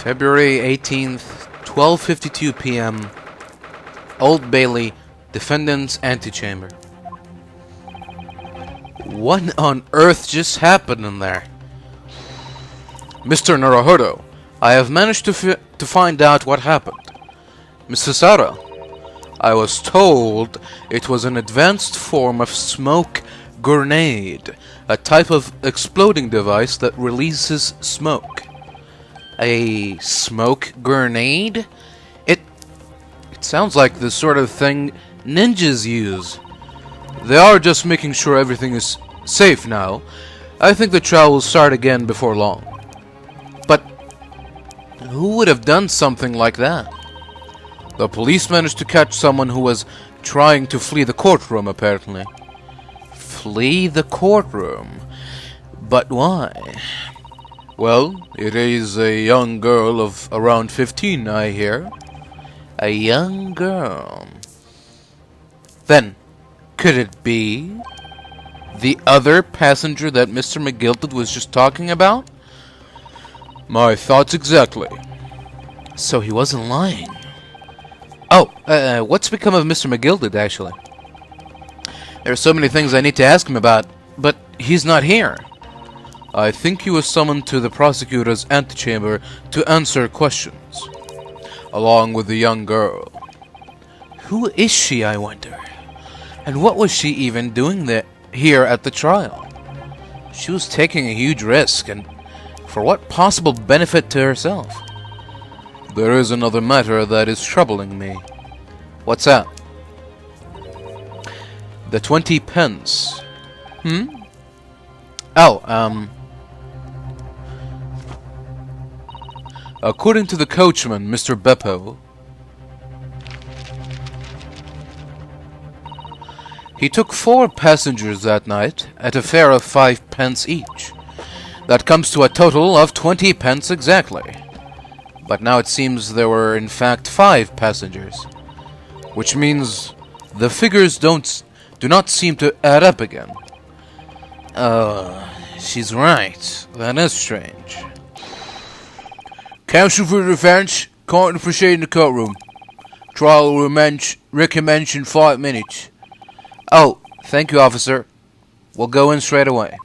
February 18th, 12:52 p.m. Old Bailey, Defendant's Antechamber. What on earth just happened in there? Mr. Naruhodo, I have managed to find out what happened. Mrs. Sara, I was told it was an advanced form of smoke grenade, a type of exploding device that releases smoke. A smoke grenade? It sounds like the sort of thing ninjas use. They are just making sure everything is safe now. I think the trial will start again before long. But who would have done something like that? The police managed to catch someone who was trying to flee the courtroom, apparently. Flee the courtroom? But why? Well, it is a young girl of around 15, I hear. A young girl. Then, could it be the other passenger that Mr. Mcgildud was just talking about? My thoughts exactly. So he wasn't lying. Oh, what's become of Mr. Mcgildud, actually? There are so many things I need to ask him about, but he's not here. I think he was summoned to the prosecutor's antechamber to answer questions, along with the young girl. Who is she, I wonder? And what was she even doing here at the trial? She was taking a huge risk, and for what possible benefit to herself? There is another matter that is troubling me. What's that? The 20 pence. Oh, according to the coachman, Mr. Beppo, he took 4 passengers that night at a fare of 5 pence each. That comes to a total of 20 pence exactly. But now it seems there were in fact 5 passengers, which means the figures do not seem to add up again. She's right. That is strange. Counsel for the defense, can't to proceed in the courtroom. Trial will recommence in 5 minutes. Oh, thank you, officer. We'll go in straight away.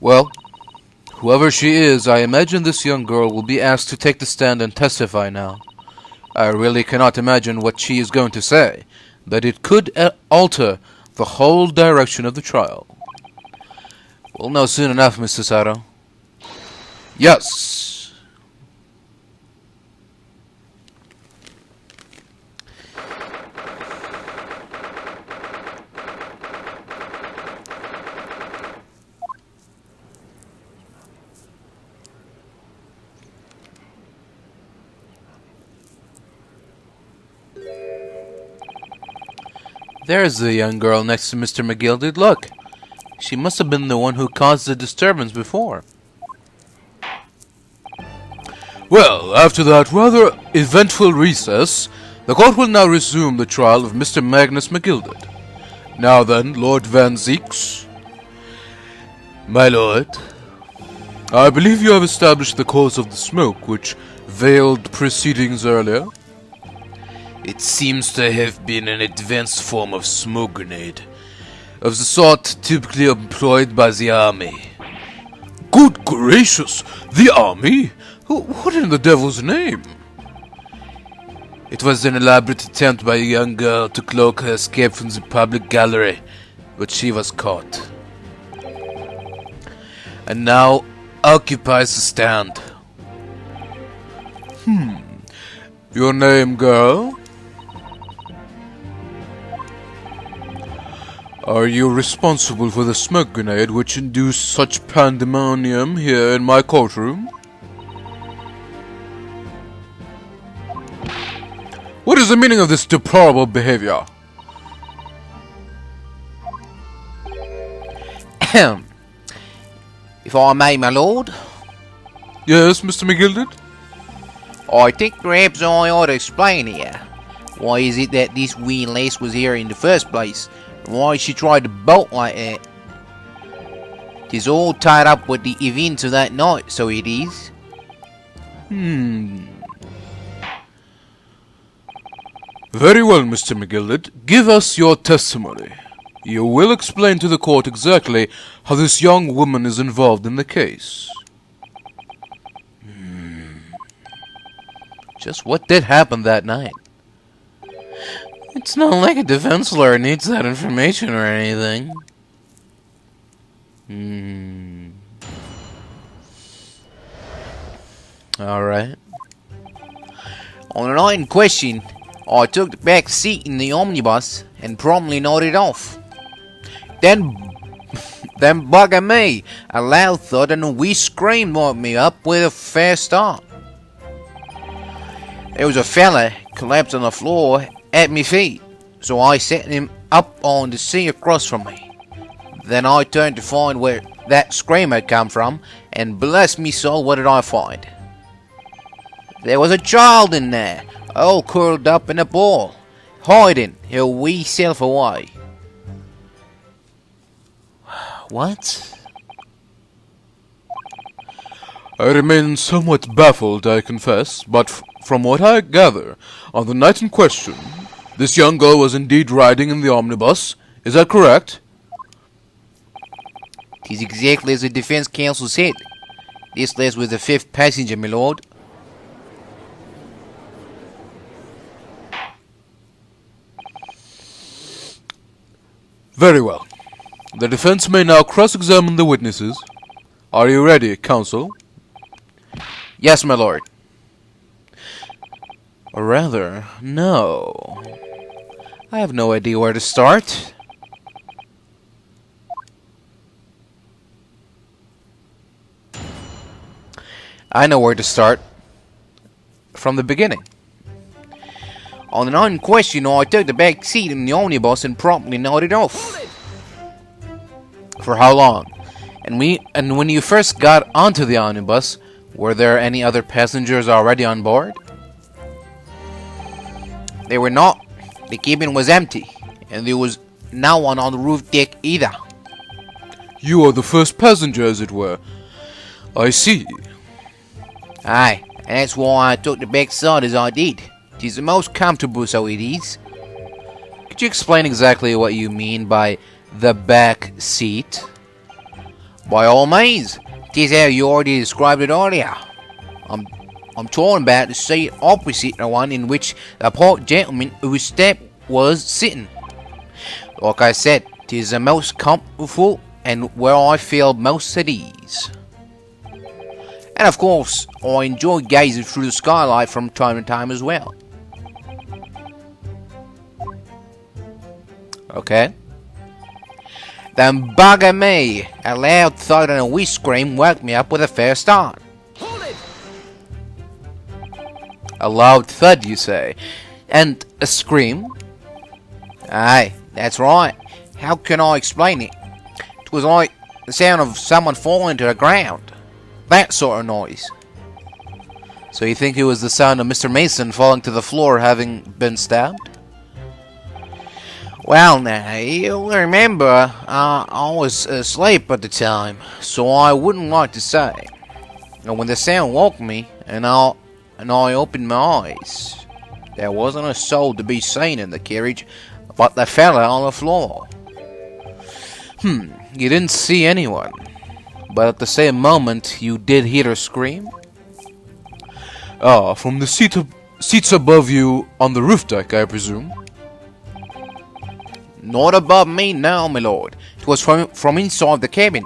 Well, whoever she is, I imagine this young girl will be asked to take the stand and testify now. I really cannot imagine what she is going to say, but it could alter the whole direction of the trial. We'll know soon enough, Mr. Sato. Yes. There's the young girl next to Mr. Mcgildud. Look. She must have been the one who caused the disturbance before. Well, after that rather eventful recess, the court will now resume the trial of Mr. Magnus Mcgildud. Now then, Lord Van Zeeks. My lord, I believe you have established the cause of the smoke which veiled proceedings earlier. It seems to have been an advanced form of smoke grenade, of the sort typically employed by the army. Good gracious! The army? What in the devil's name? It was an elaborate attempt by a young girl to cloak her escape from the public gallery, but she was caught. And now occupies the stand. Your name, girl? Are you responsible for the smoke grenade which induced such pandemonium here in my courtroom? What is the meaning of this deplorable behavior? If I may, my lord. Yes, Mr. Mcgildud? I think perhaps I ought to explain here. Why is it that this wee lass was here in the first place? And why she tried to bolt like that? 'Tis all tied up with the events of that night, so it is. Very well, Mr. Mcgildud. Give us your testimony. You will explain to the court exactly how this young woman is involved in the case. Just what did happen that night? It's not like a defense lawyer needs that information or anything. Alright. On the night in question, I took the back seat in the omnibus and promptly nodded off. Then bugger me, a loud thud and a wee scream woke me up with a fair start. There was a fella collapsed on the floor at my feet, so I set him up on the seat across from me. Then I turned to find where that scream had come from, and bless me soul, what did I find? There was a child in there, all curled up in a ball, hiding her wee self away. What? I remain somewhat baffled, I confess, but from what I gather, on the night in question, this young girl was indeed riding in the omnibus. Is that correct? Tis exactly as the defense counsel said. This lass was the fifth passenger, my lord. Very well. The defense may now cross-examine the witnesses. Are you ready, counsel? Yes, my lord. Or rather, no. I have no idea where to start. I know where to start. From the beginning. On the night in question, I took the back seat in the omnibus and promptly nodded off. For how long? And when you first got onto the omnibus, were there any other passengers already on board? They were not. The cabin was empty, and there was no one on the roof deck either. You are the first passenger, as it were. I see. Aye, and that's why I took the back side as I did. 'Tis the most comfortable, so it is. Could you explain exactly what you mean by the back seat? By all means. 'Tis how you already described it earlier. I'm talking about the seat opposite the one in which the poor gentleman whose step was sitting. Like I said, 'tis the most comfortable and where I feel most at ease. And of course, I enjoy gazing through the skylight from time to time as well. Okay. Then bugger me, a loud thud and a wee scream woke me up with a fair start. Hold it! A loud thud, you say? And a scream? Aye, that's right. How can I explain it? It was like the sound of someone falling to the ground. That sort of noise. So you think it was the sound of Mr. Mason falling to the floor having been stabbed? Well, now, you'll remember, I was asleep at the time, so I wouldn't like to say. And when the sound woke me, and I opened my eyes, there wasn't a soul to be seen in the carriage but the fella on the floor. You didn't see anyone, but at the same moment you did hear her scream? Ah, from the seats above you on the roof deck, I presume? Not above me now, my lord. It was from inside the cabin.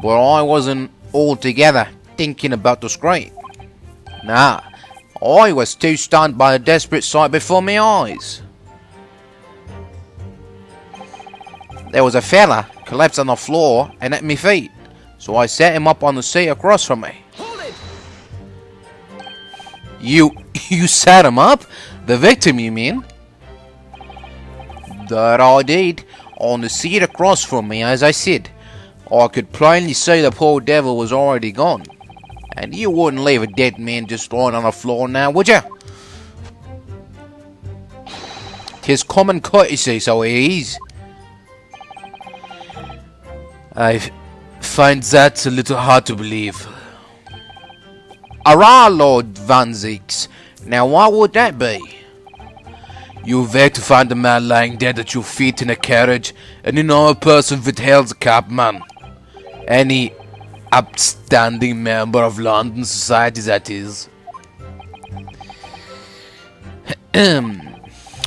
But I wasn't altogether thinking about the scream. Nah, I was too stunned by the desperate sight before my eyes. There was a fella collapsed on the floor and at my feet, so I set him up on the seat across from me. Hold it! You sat him up? The victim, you mean? That I did, on the seat across from me, as I said. I could plainly see the poor devil was already gone. And you wouldn't leave a dead man just lying on the floor now, would you? 'Tis common courtesy, so it is. I find that a little hard to believe. Hurrah, Lord Van Zeeks. Now what would that be? You wait to find a man lying dead at your feet in a carriage, and you know a person with hails a cab, man. Any upstanding member of London society, that is.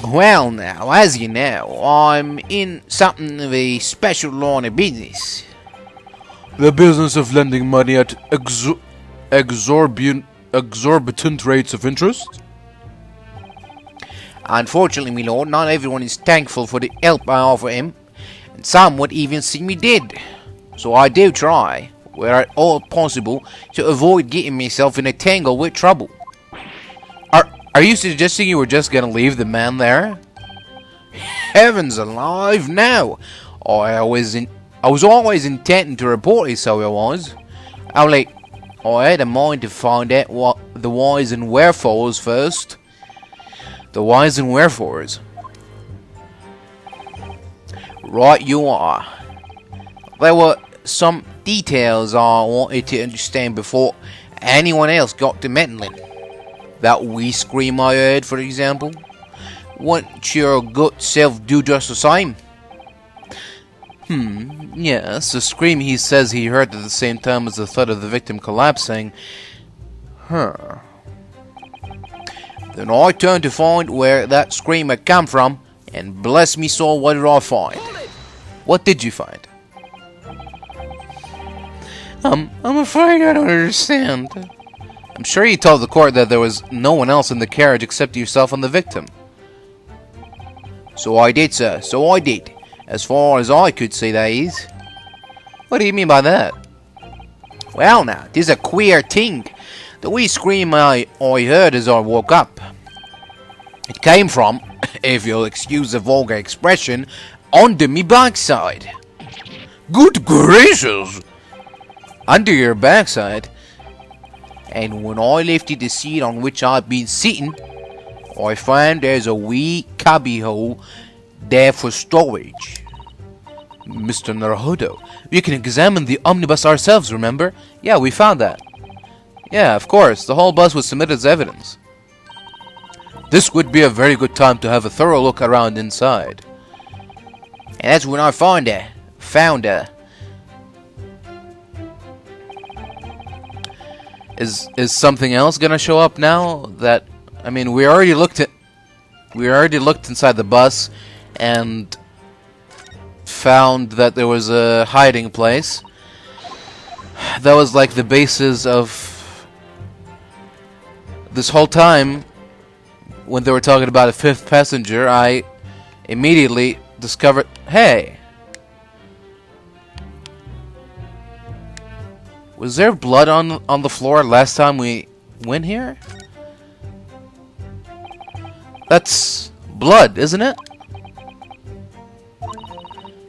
Well now, as you know, I'm in something of a special line of business. The business of lending money at exorbitant rates of interest? Unfortunately, my lord, not everyone is thankful for the help I offer him, and some would even see me dead. So I do try, where at all possible, to avoid getting myself in a tangle with trouble. Are you suggesting you were just gonna leave the man there? Heavens alive, no! I was always intending to report it, so I was. Only, I had a mind to find out what the whys and wherefores first. The whys and wherefores? Right you are. There were some details I wanted to understand before anyone else got to meddling. That wee scream I heard, for example. Wouldn't your gut self do just the same? Yes, the scream he says he heard at the same time as the thud of the victim collapsing. Then I turned to find where that scream had come from, and bless me soul, what did I find? What did you find? I'm afraid I don't understand. I'm sure you told the court that there was no one else in the carriage except yourself and the victim. So I did, sir, so I did. As far as I could see, that is. What do you mean by that? Well now, 'tis a queer thing. The wee scream I heard as I woke up. It came from, if you'll excuse the vulgar expression, under me backside. Good gracious! Under your backside? And when I lifted the seat on which I'd been sitting, I found there's a wee cubby hole there for storage. Mr. Naruhodo, we can examine the omnibus ourselves, remember? Yeah, we found that. Yeah, of course, the whole bus was submitted as evidence. This would be a very good time to have a thorough look around inside. And that's when I found her. Is something else gonna show up now? That, I mean, we already looked inside the bus and found that there was a hiding place. That was like the basis of this whole time. When they were talking about a fifth passenger, I immediately discovered, hey, was there blood on the floor last time we went here? That's blood, isn't it?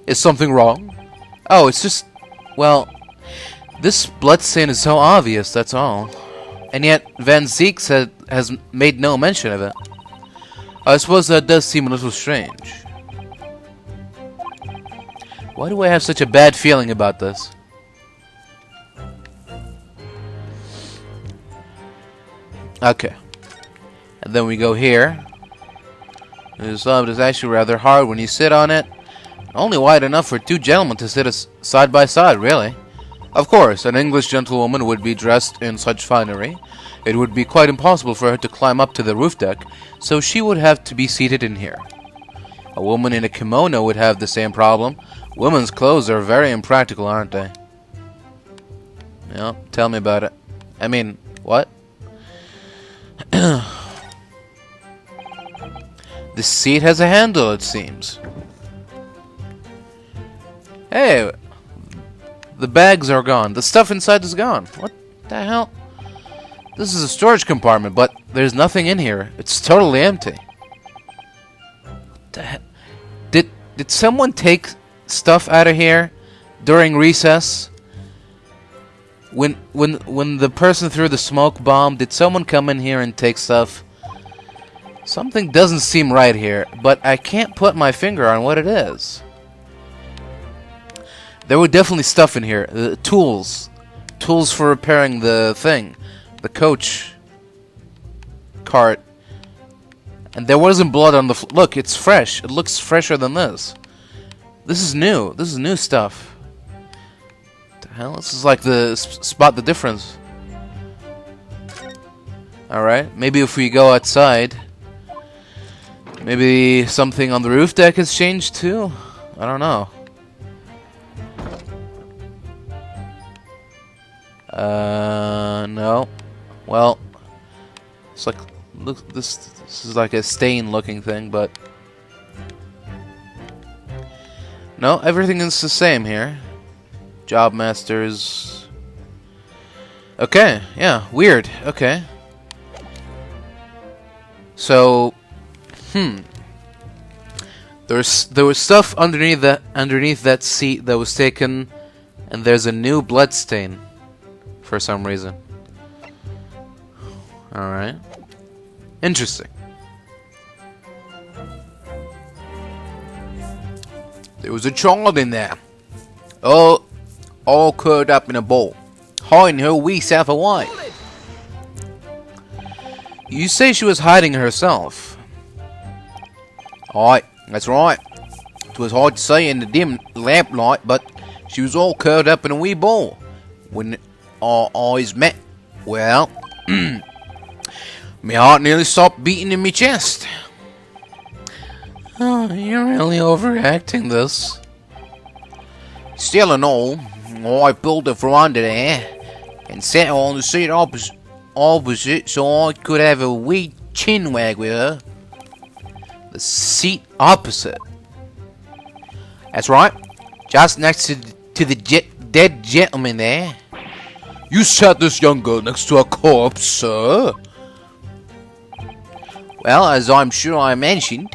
Is something wrong? Oh, it's just, well, this blood stain is so obvious, that's all. And yet, Van Zeek has made no mention of it. I suppose that does seem a little strange. Why do I have such a bad feeling about this? Okay. And then we go here. This is actually rather hard when you sit on it. Only wide enough for two gentlemen to sit side by side, really. Of course, an English gentlewoman would be dressed in such finery. It would be quite impossible for her to climb up to the roof deck, so she would have to be seated in here. A woman in a kimono would have the same problem. Women's clothes are very impractical, aren't they? Yeah, tell me about it. I mean, what? This seat has a handle, it seems. Hey, the bags are gone. The stuff inside is gone. What the hell? This is a storage compartment, but there's nothing in here. It's totally empty. What the heck? Did someone take stuff out of here during recess? When the person threw the smoke bomb, did someone come in here and take stuff? Something doesn't seem right here, but I can't put my finger on what it is. There were definitely stuff in here. Tools for repairing the thing. the coach cart. And there wasn't blood on the look, it's fresh. It looks fresher than this. This is new. This is new stuff. What the hell? This is like the spot the difference. Alright, maybe if we go outside, maybe something on the roof deck has changed too? I don't know. No. Well, it's like, look, this is like a stain looking thing, but no, everything is the same here. Job masters. Okay, yeah, weird. Okay. So, there was stuff underneath that seat that was taken, and there's a new blood stain for some reason. All right, interesting. There was a child in there, all curled up in a ball, hiding her wee self away. You say she was hiding herself? Aye, that's right. It was hard to see in the dim lamplight, but she was all curled up in a wee ball. When our eyes met, well, my heart nearly stopped beating in my chest. Oh, you're really overacting this. Still and all, I pulled her from under there and sat her on the seat opposite so I could have a wee chin wag with her. The seat opposite? That's right, just next to the dead gentleman there. You sat this young girl next to a corpse, sir? Well, as I'm sure I mentioned,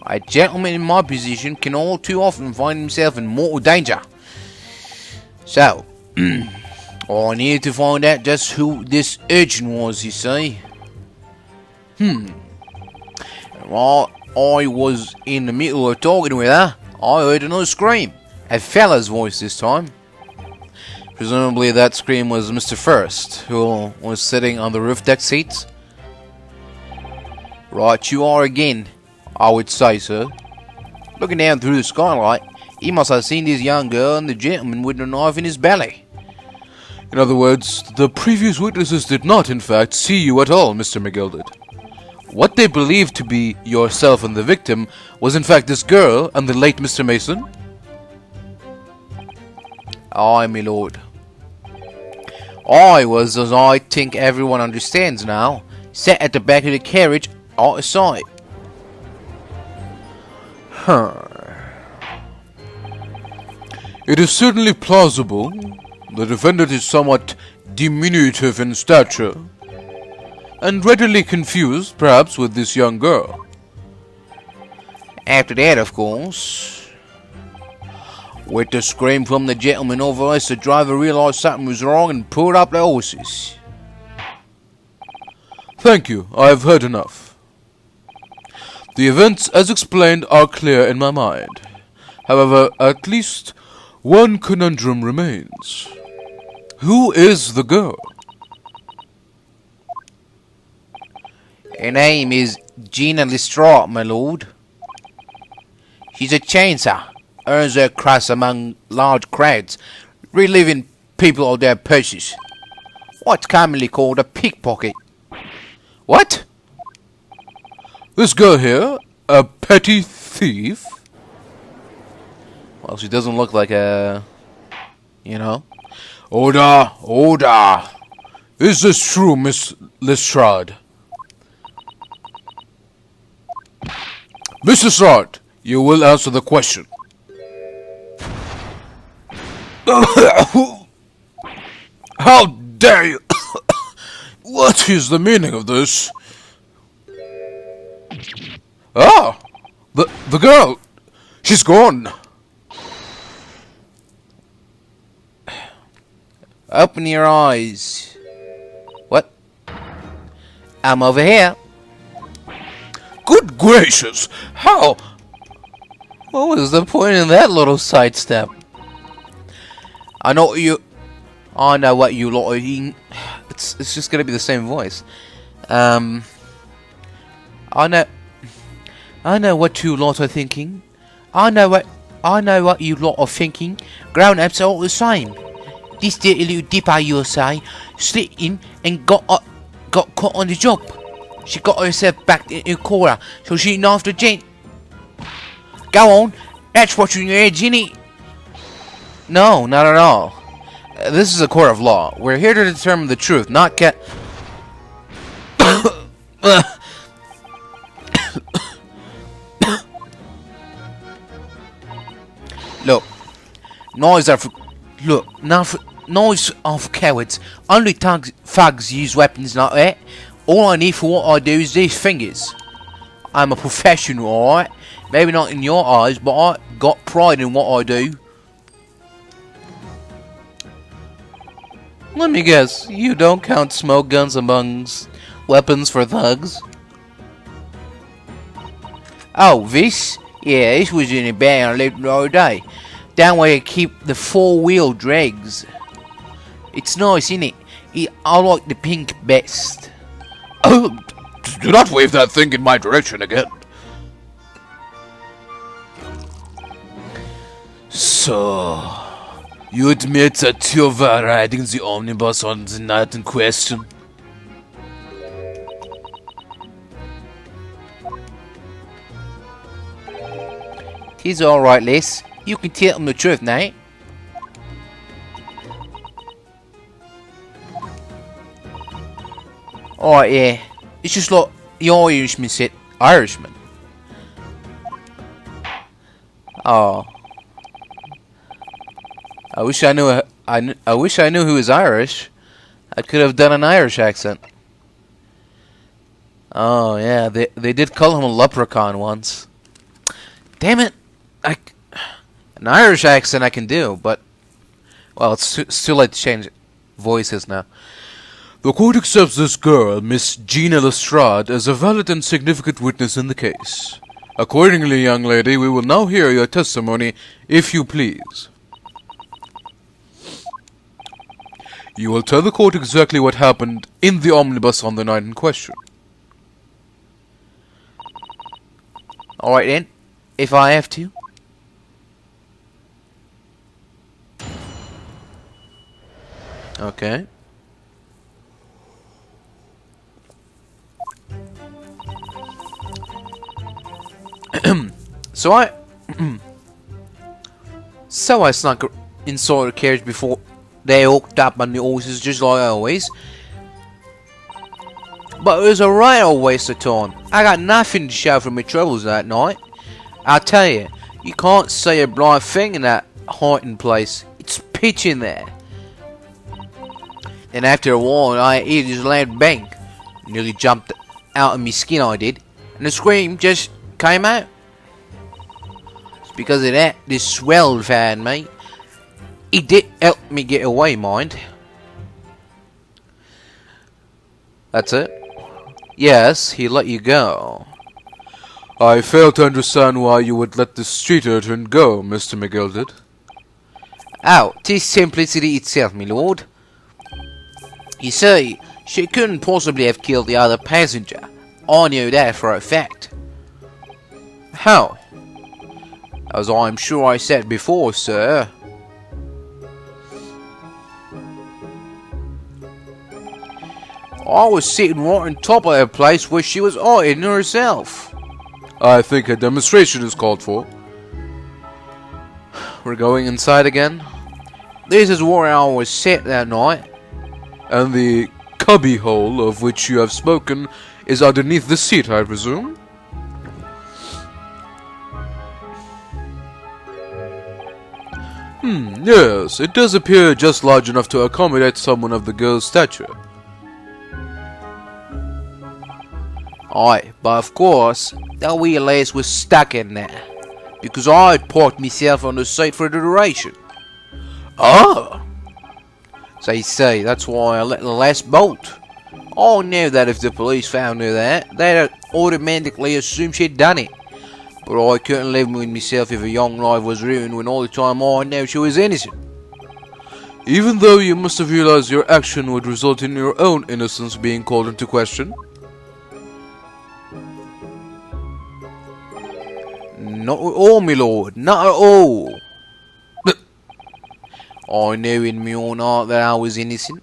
a gentleman in my position can all too often find himself in mortal danger. So, I needed to find out just who this urchin was, you see. While I was in the middle of talking with her, I heard another scream. A fella's voice this time. Presumably that scream was Mr. First, who was sitting on the roof deck seats. Right you are again, I would say, sir. Looking down through the skylight, he must have seen this young girl and the gentleman with a knife in his belly. In other words, the previous witnesses did not, in fact, see you at all, Mr. Mcgildud. What they believed to be yourself and the victim was in fact this girl and the late Mr. Mason? Aye, my lord. I was, as I think everyone understands now, sat at the back of the carriage out of sight. It is certainly plausible. The defendant is somewhat diminutive in stature, and readily confused, perhaps, with this young girl. After that, of course, with the scream from the gentleman over us, the driver realized something was wrong and pulled up the horses. Thank you, I have heard enough. The events, as explained, are clear in my mind. However, at least one conundrum remains. Who is the girl? Her name is Gina Lestrade, my lord. She's a chainsaw, earns her crust among large crowds, relieving people of their purses. What's commonly called a pickpocket. What? This girl here? A petty thief? Well, she doesn't look like a... you know? Order! Is this true, Miss Lestrade? Miss Lestrade, you will answer the question. How dare you? What is the meaning of this? Ah! The girl! She's gone! Open your eyes. What? I'm over here. Good gracious! How? What was the point in that little sidestep? I know what you lot are eating. It's just gonna be the same voice. I know what you lot are thinking. I know what you lot are thinking. Grown-ups are all the same. This dirty little dipper, you say, slipped in and got caught on the job. She got herself back in the corner, so she didn't have to gent. Go on, that's what's in your heads, innit? No, not at all. This is a court of law. We're here to determine the truth, not Look, noise are for cowards. Only thugs use weapons like that. All I need for what I do is these fingers. I'm a professional, alright? Maybe not in your eyes, but I got pride in what I do. Let me guess, you don't count smoke guns amongst weapons for thugs? Oh, this? Yeah, this was in a bag I left the other day. Down where you keep the four-wheel drags. It's nice, isn't it? I like the pink best. Oh, do not wave that thing in my direction again. So, you admit that you were riding the omnibus on the night in question? He's alright, Les. You can tell him the truth, now. Alright, yeah. It's just like the Irishman said. Irishman? Oh. I wish I knew I wish I knew he was Irish. I could have done an Irish accent. Oh yeah, they did call him a leprechaun once. Damn it! An Irish accent I can do, but well, it's too late to change voices now. The court accepts this girl, Miss Gina Lestrade, as a valid and significant witness in the case. Accordingly, young lady, we will now hear your testimony, if you please. You will tell the court exactly what happened in the omnibus on the night in question. Alright then, if I have to. Okay. So I snuck inside the carriage before they hooked up on the horses just like always. But it was a real waste of time. I got nothing to show for my troubles that night. I tell you, you can't see a blind thing in that hiding place. It's pitch in there. And after a while, I hear this loud bang. Nearly jumped out of my skin, I did. And the scream just came out. It's because of that this swell found me. He did help me get away, mind. That's it? Yes, he let you go. I fail to understand why you would let the street urchin go, Mr. Mcgildud. Oh, 'tis simplicity itself, my lord. You see, she couldn't possibly have killed the other passenger. I knew that for a fact. How? As I'm sure I said before, sir. I was sitting right on top of her place where she was hiding herself. I think a demonstration is called for. We're going inside again? This is where I was set that night. And the cubby hole of which you have spoken is underneath the seat, I presume? Yes, it does appear just large enough to accommodate someone of the girl's stature. Aye, but of course, that wee lass was stuck in there. Because I had parked myself on the seat for the duration. Ah! So you see, that's why I let the lass bolt. I knew that if the police found her that, they'd automatically assume she'd done it. But I couldn't live with myself if a young life was ruined when all the time I knew she was innocent. Even though you must have realized your action would result in your own innocence being called into question? Not at all, my lord. Not at all. I knew in my own heart that I was innocent.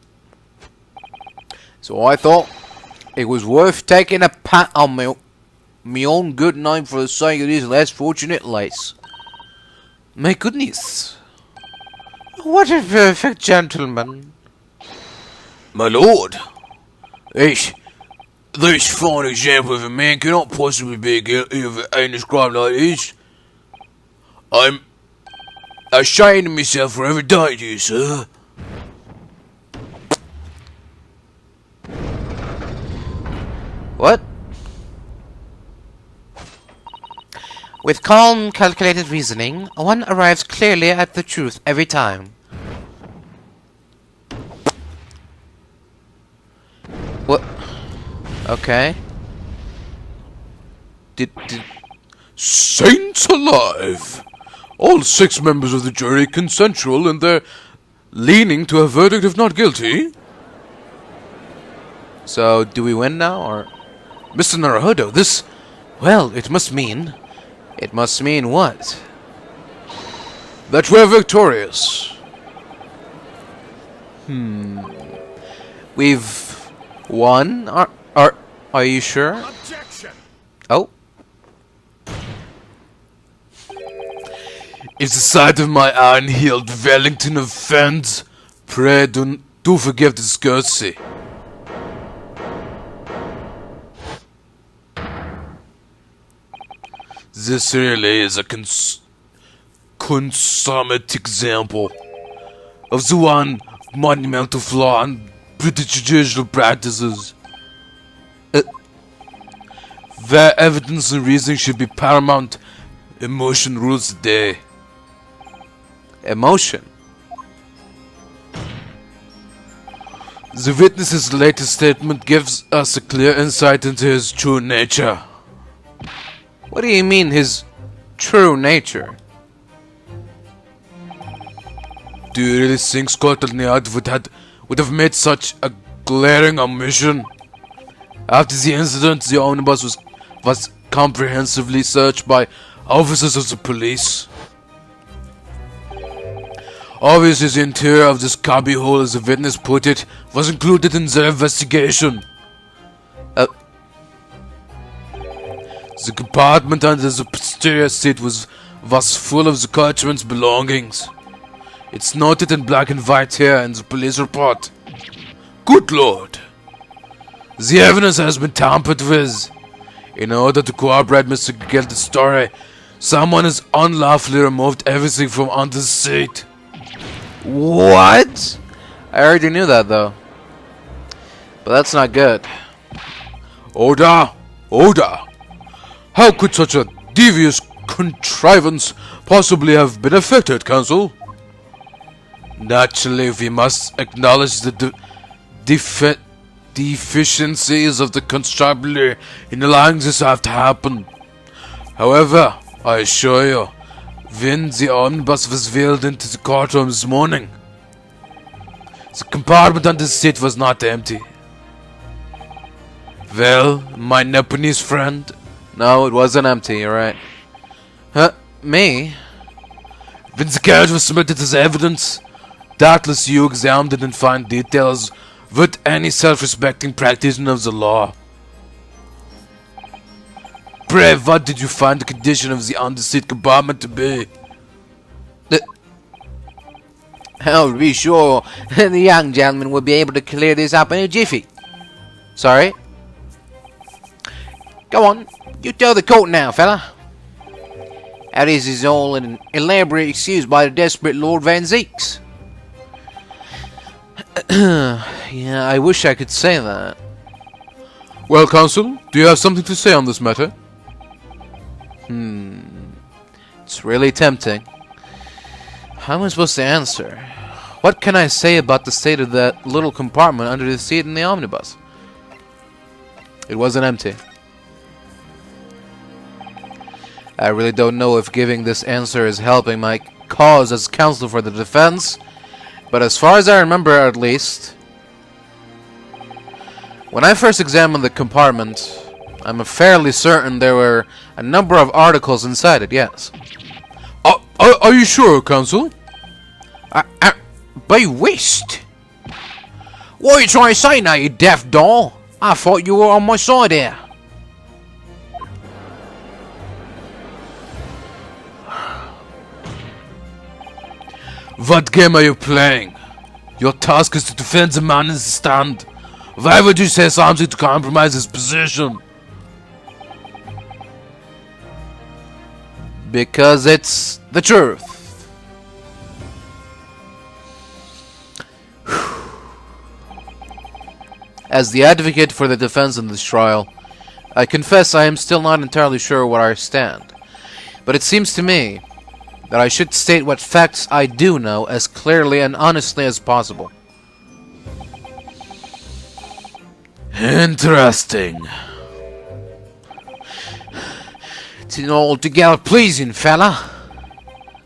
So I thought it was worth taking a pat on my own good name for the sake of this less fortunate lace. My goodness. What a perfect gentleman. My lord, this fine example of a man cannot possibly be guilty of an heinous crime like this. I'm ashamed of myself for ever doing to you, sir. What? With calm, calculated reasoning, one arrives clearly at the truth every time. What? Okay. Did Saints alive! All 6 members of the jury consensual in their leaning to a verdict of not guilty? So, do we win now, or... Mr. Naruhodo, this... Well, it must mean... It must mean what? That we're victorious. We've... won? Are you sure? Objection! Oh. If the sight of my iron-heeled Wellington offends, pray do forgive this courtesy. This really is a consummate example of the one monumental flaw in British judicial practices. Where evidence and reasoning should be paramount, emotion rules the day. Emotion? The witness's latest statement gives us a clear insight into his true nature. What do you mean, his true nature? Do you really think Scotland Yard would have made such a glaring omission? After the incident, the omnibus was comprehensively searched by officers of the police. Obviously, the interior of this cubbyhole, as the witness put it, was included in their investigation. The compartment under the posterior seat was full of the coachman's belongings. It's noted in black and white here in the police report. Good lord! The evidence has been tampered with. In order to corroborate Mr. Mcgildud's story, someone has unlawfully removed everything from under the seat. What? I already knew that, though. But that's not good. Order! Order! How could such a devious contrivance possibly have been effected, Counsel? Naturally, we must acknowledge the deficiencies of the constabulary in allowing this to have to happen. However, I assure you, when the omnibus was wheeled into the courtroom this morning, the compartment under the seat was not empty. Well, my Nepalese friend... No, it wasn't empty, you're right. Huh? Me? When the carriage was submitted as evidence, doubtless you examined it in fine details with any self-respecting practitioner of the law. Pray, what did you find the condition of the under-seat compartment to be? I'll be sure the young gentleman will be able to clear this up in a jiffy. Sorry? Go on, you tell the court now, fella. How this is all an elaborate excuse by the desperate Lord Van Zeeks. Yeah, I wish I could say that. Well, Counsel, do you have something to say on this matter? It's really tempting. How am I supposed to answer? What can I say about the state of that little compartment under the seat in the omnibus? It wasn't empty. I really don't know if giving this answer is helping my cause as counsel for the defense, But as far as I remember, at least, when I first examined the compartment, I'm fairly certain there were a number of articles inside it, yes. Are you sure, Counsel? Be wished! What are you trying to say now, you deaf doll? I thought you were on my side here. What game are you playing? Your task is to defend the man in the stand. Why would you say something to compromise his position? Because it's the truth. As the advocate for the defense in this trial, I confess I am still not entirely sure where I stand. But it seems to me that I should state what facts I do know as clearly and honestly as possible. Interesting. It's not altogether pleasing, fella.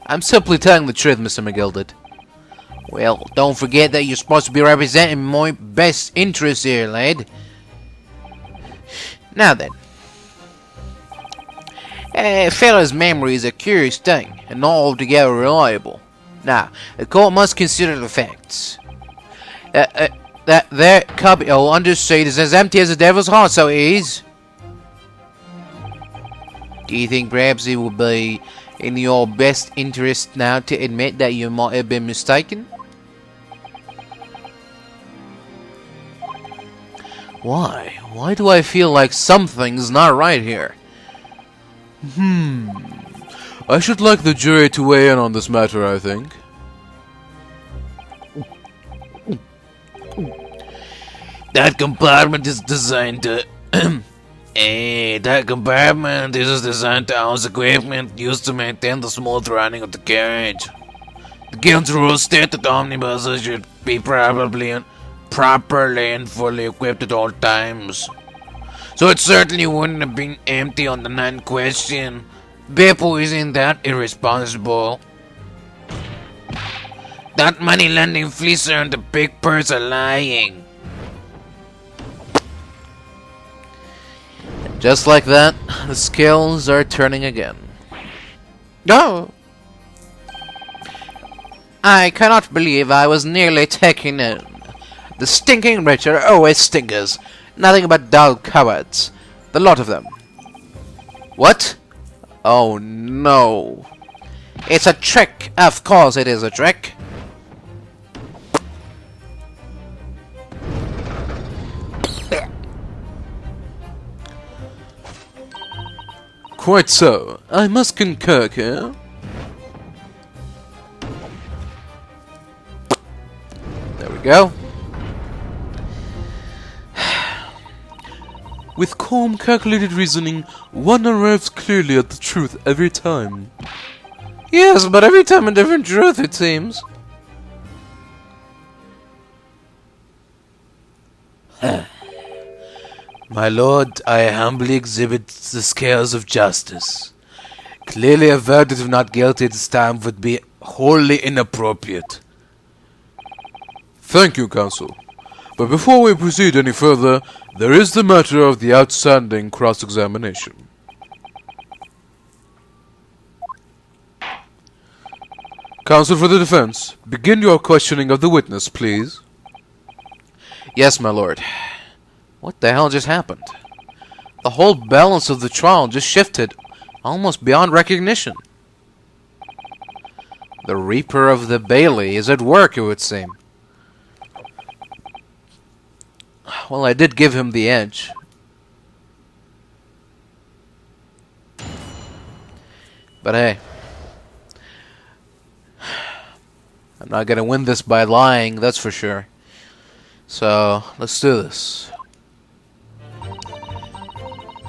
I'm simply telling the truth, Mr. Mcgildud. Well, don't forget that you're supposed to be representing my best interests here, lad. Now then. A fella's memory is a curious thing, and not altogether reliable. Now, the court must consider the facts. That cubby under seat is as empty as the devil's heart, so it is. Do you think perhaps it would be in your best interest now to admit that you might have been mistaken? Why? Why do I feel like something's not right here? I should like the jury to weigh in on this matter, I think. That compartment is designed to... that compartment is designed to house equipment used to maintain the smooth running of the carriage. The guild's rules state that omnibuses should be properly and fully equipped at all times. So it certainly wouldn't have been empty on the night in question. Beppo isn't that irresponsible. That money-lending fleecer and the big purse are lying. Just like that, the scales are turning again. No! I cannot believe I was nearly taken in. The stinking rich are always stinkers. Nothing but dull cowards. The lot of them. What? Oh no. It's a trick. Of course it is a trick. Quite so. I must concur here. There we go. With calm, calculated reasoning, one arrives clearly at the truth every time. Yes, but every time a different truth, it seems. My lord, I humbly exhibit the scales of justice. Clearly a verdict of not guilty this time would be wholly inappropriate. Thank you, counsel. But before we proceed any further, there is the matter of the outstanding cross-examination. Counsel for the defense, begin your questioning of the witness, please. Yes, my lord. What the hell just happened? The whole balance of the trial just shifted, almost beyond recognition. The Reaper of the Bailey is at work, it would seem. Well, I did give him the edge. But hey, I'm not gonna win this by lying, that's for sure. So, let's do this.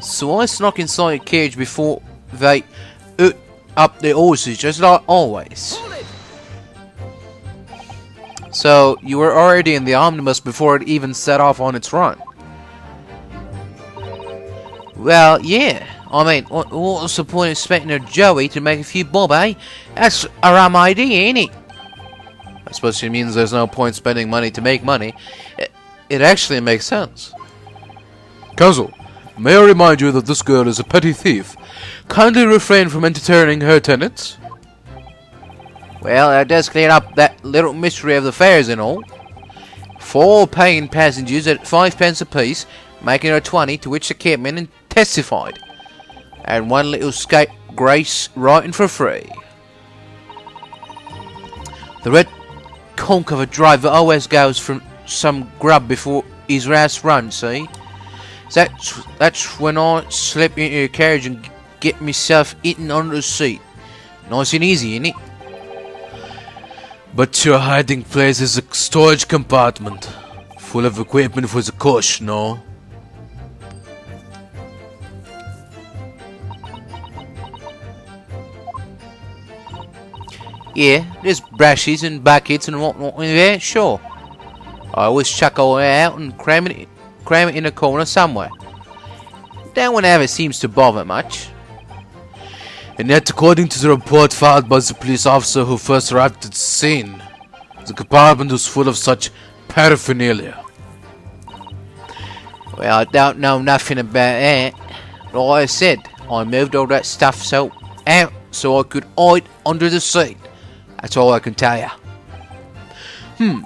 So I snuck inside a cage before they ate up the horses, just like always. So, you were already in the omnibus before it even set off on its run? Well, yeah. I mean, what's the point of expecting a Joey to make a few bob, eh? That's a rum idea, ain't it? I especially means there's no point spending money to make money, it actually makes sense. Counsel, may I remind you that this girl is a petty thief. Kindly refrain from entertaining her tenants. Well, that does clear up that little mystery of the fares and all. 4 paying passengers at 5 pence apiece, making her 20, to which the cabman testified. And 1 little scapegrace writing for free. The red conk of a driver always goes from some grub before his last run, see? That's when I slip into the carriage and get myself eaten under the seat. Nice and easy, innit? But your hiding place is a storage compartment, full of equipment for the kush, no? Yeah, there's brushes and buckets and whatnot in there, sure. I always chuck all that out and cram it in a corner somewhere. That one never seems to bother much. And yet, according to the report filed by the police officer who first arrived at the scene, the compartment was full of such paraphernalia. Well, I don't know nothing about that. Like I said, I moved all that stuff out so I could hide under the seat. That's all I can tell you.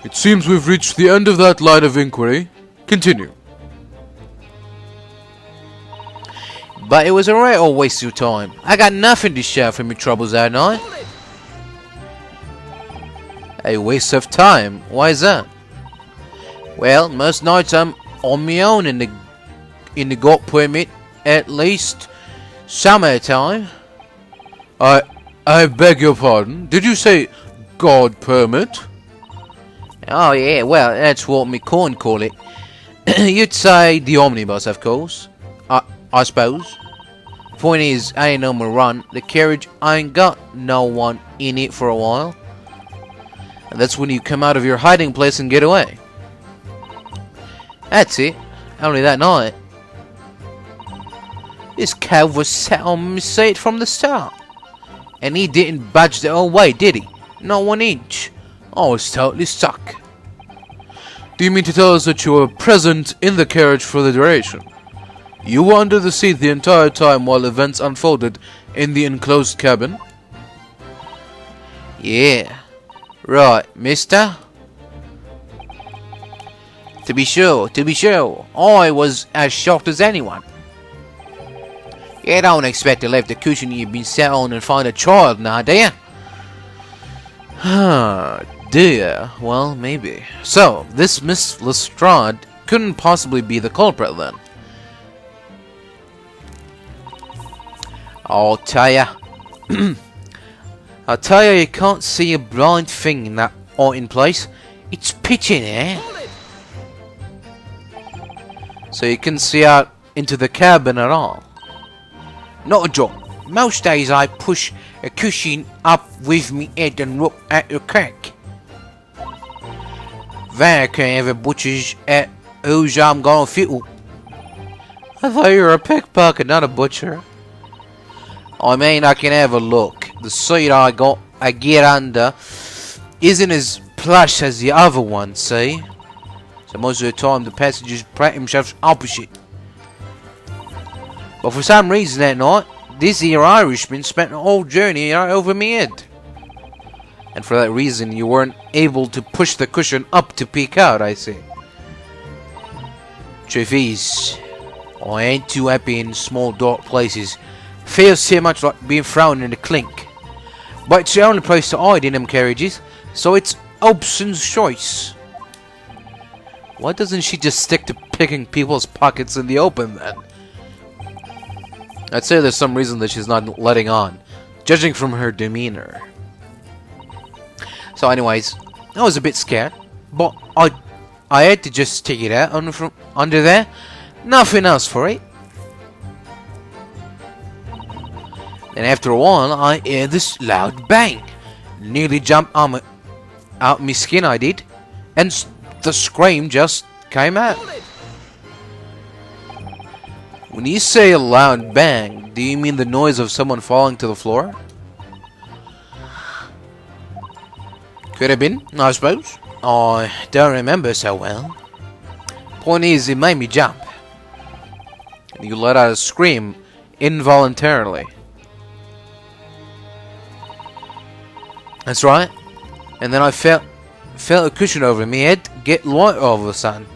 It seems we've reached the end of that line of inquiry. Continue. But it was a right old waste of time. I got nothing to show for my troubles that night. A waste of time? Why is that? Well, most nights I'm on my own in the got permit, at least some of the time. I beg your pardon. Did you say God permit? Oh yeah, well that's what me corn call it. You'd say the omnibus, of course. I suppose. Point is, I ain't on my run. The carriage ain't got no one in it for a while. And that's when you come out of your hiding place and get away. That's it. Only that night. This cove was sat on my seat from the start. And he didn't budge the whole way, did he? Not 1 inch. I was totally stuck. Do you mean to tell us that you were present in the carriage for the duration? You were under the seat the entire time while events unfolded in the enclosed cabin? Yeah. Right, mister? To be sure. I was as shocked as anyone. You don't expect to leave the cushion you've been sat on and find a child now, do you? Dear. Well, maybe. So, this Miss Lestrade couldn't possibly be the culprit then. I'll tell ya. I'll tell you can't see a blind thing in that hiding place. It's pitch in here. So you can see out into the cabin at all. Not a drop. Most days I push a cushion up with me head and look at the crack. Then I can have a butcher's at whose I'm gonna fiddle. I thought you were a pickpocket, not a butcher. I mean, I can have a look. The seat I get under isn't as plush as the other one, see? So most of the time the passengers plant themselves opposite. But for some reason that night, this here Irishman spent the whole journey right over me head. And for that reason you weren't able to push the cushion up to peek out, I see. Truth is, I ain't too happy in small dark places. Feels too much like being thrown in a clink. But it's the only place to hide in them carriages, so it's Hobson's choice. Why doesn't she just stick to picking people's pockets in the open then? I'd say there's some reason that she's not letting on, judging from her demeanor. So anyways, I was a bit scared, but I had to just stick it out under there. Nothing else for it. Then after a while, I heard this loud bang. Nearly jumped out my skin, I did. And the scream just came out. When you say a loud bang, do you mean the noise of someone falling to the floor? Could have been, I suppose. I don't remember so well. Point is, it made me jump. You let out a scream involuntarily. That's right. And then I felt a cushion over my head get light all of a sudden.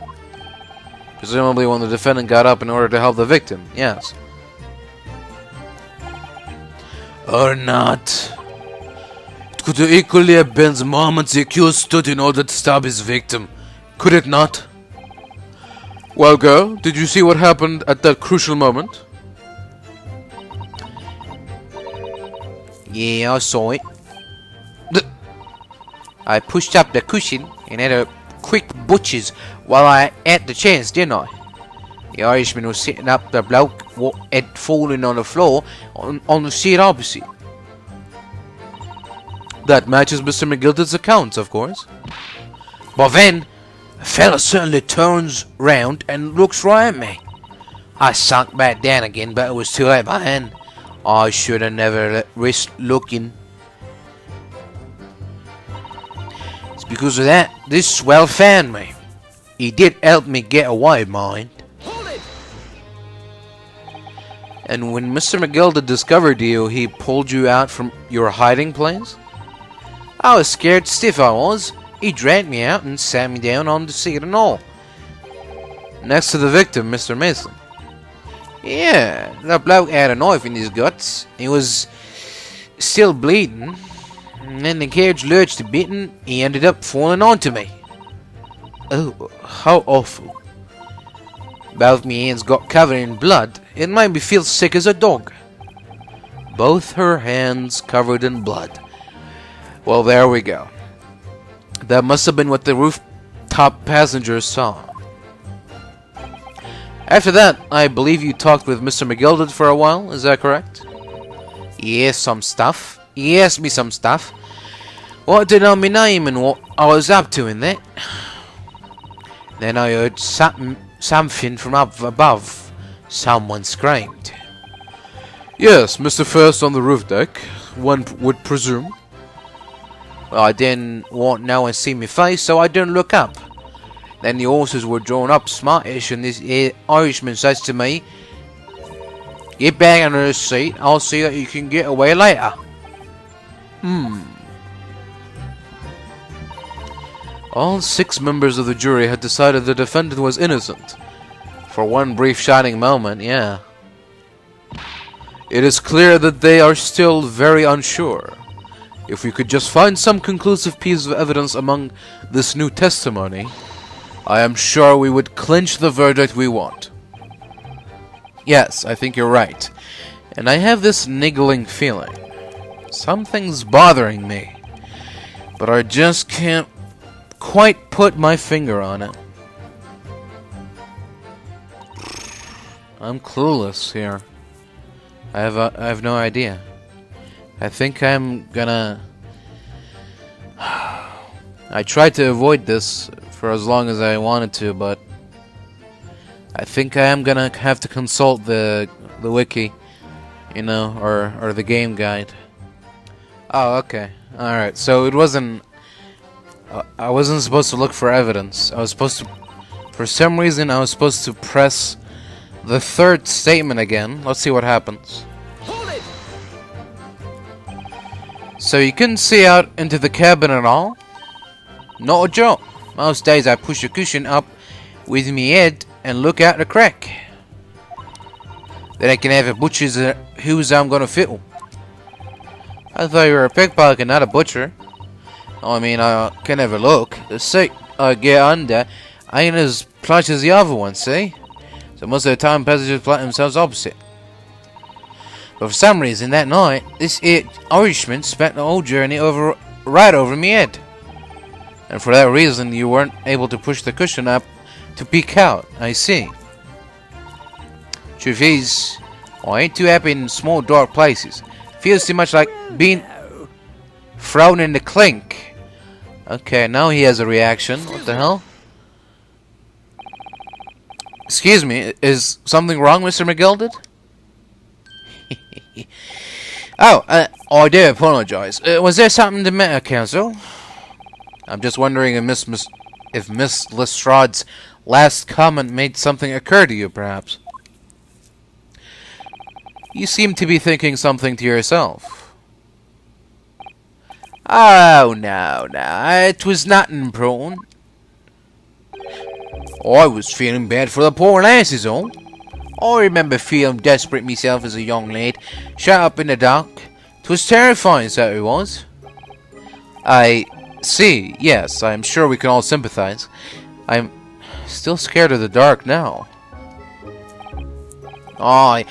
Presumably when the defendant got up in order to help the victim, yes. Or not. It could equally have been the moment the accused stood in order to stab his victim. Could it not? Well, girl, did you see what happened at that crucial moment? Yeah, I saw it. I pushed up the cushion and had a quick butchers while I had the chance, didn't I? The Irishman was sitting up the bloke what had fallen on the floor on the seat opposite. That matches Mr. Mcgildud's account, of course. But then, a fella suddenly turns round and looks right at me. I sunk back down again, but it was too late by then. I should have never risked looking. It's because of that, this swell found me. He did help me get away, mind. And when Mr. Mcgildud discovered you, he pulled you out from your hiding place? I was scared stiff, I was. He dragged me out and sat me down on the seat and all. Next to the victim, Mr. Mason. Yeah, that bloke had a knife in his guts. He was still bleeding. And then the carriage lurched a bit and he ended up falling onto me. Oh, how awful. Both my hands got covered in blood. It made me feel sick as a dog. Both her hands covered in blood. Well, there we go. That must have been what the rooftop passengers saw. After that, I believe you talked with Mr. Mcgildud for a while, is that correct? Yes, some stuff. He asked me some stuff. What to know my name and what I was up to in that. Then I heard something from up above. Someone screamed. Yes, Mr. First on the roof deck, one would presume. Well, I didn't want no one to see my face, so I didn't look up. Then the horses were drawn up smartish, and this Irishman says to me, "Get back under the seat, I'll see that you can get away later." All 6 members of the jury had decided the defendant was innocent. For one brief shining moment, yeah. It is clear that they are still very unsure. If we could just find some conclusive piece of evidence among this new testimony, I am sure we would clinch the verdict we want. Yes, I think you're right. And I have this niggling feeling. Something's bothering me. But I just can't quite put my finger on it. I'm clueless here. I have no idea. I think I'm gonna... I tried to avoid this for as long as I wanted to, but I think I am gonna have to consult the wiki, you know, or the game guide. Oh, okay. Alright, so it wasn't... I wasn't supposed to look for evidence. I was supposed to... For some reason, I was supposed to press the third statement again. Let's see what happens. So you couldn't see out into the cabin at all? Not a joke. Most days I push a cushion up with me head and look out the crack. Then I can have a butcher's who's I'm gonna fiddle. I thought you were a pickpocket, not a butcher. I mean, I can have a look. The seat I get under ain't as plush as the other one, see? So most of the time passengers plant themselves opposite. But for some reason that night, this Irishman spent the whole journey right over me head. And for that reason, you weren't able to push the cushion up to peek out. I see. Truth is, I ain't too happy in small dark places. Feels too much like being thrown in the clink. Okay, now he has a reaction. What the hell? Excuse me, is something wrong, Mr. Mcgildud? I do apologize. Was there something the matter, counsel? I'm just wondering if Miss Lestrade's last comment made something occur to you, perhaps. You seem to be thinking something to yourself. Oh, no, it was nothing important. I was feeling bad for the poor lasses, all. I remember feeling desperate myself as a young lad, shut up in the dark. 'Twas terrifying, so it was. I see, yes, I'm sure we can all sympathize. I'm still scared of the dark now. I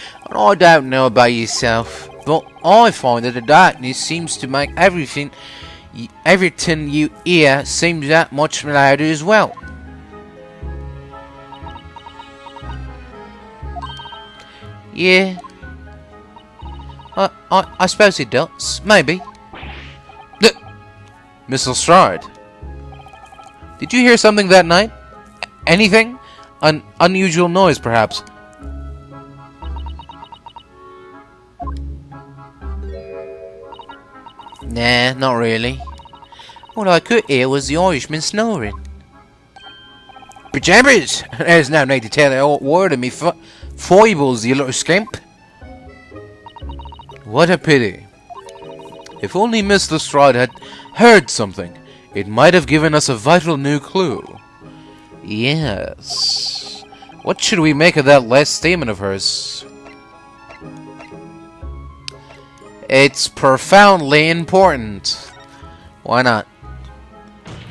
don't know about yourself, but I find that the darkness seems to make everything you hear seems that much louder as well. Yeah, I suppose it does. Maybe. Miss Lestrade, did you hear something that night? Anything? An unusual noise, perhaps? Nah, not really. All I could hear was the Irishman snoring. Pajamas! There's no need to tell a hot word of me foibles, you little scamp. What a pity. If only Miss Lestrade had heard something, it might have given us a vital new clue. Yes. What should we make of that last statement of hers? It's profoundly important. Why not?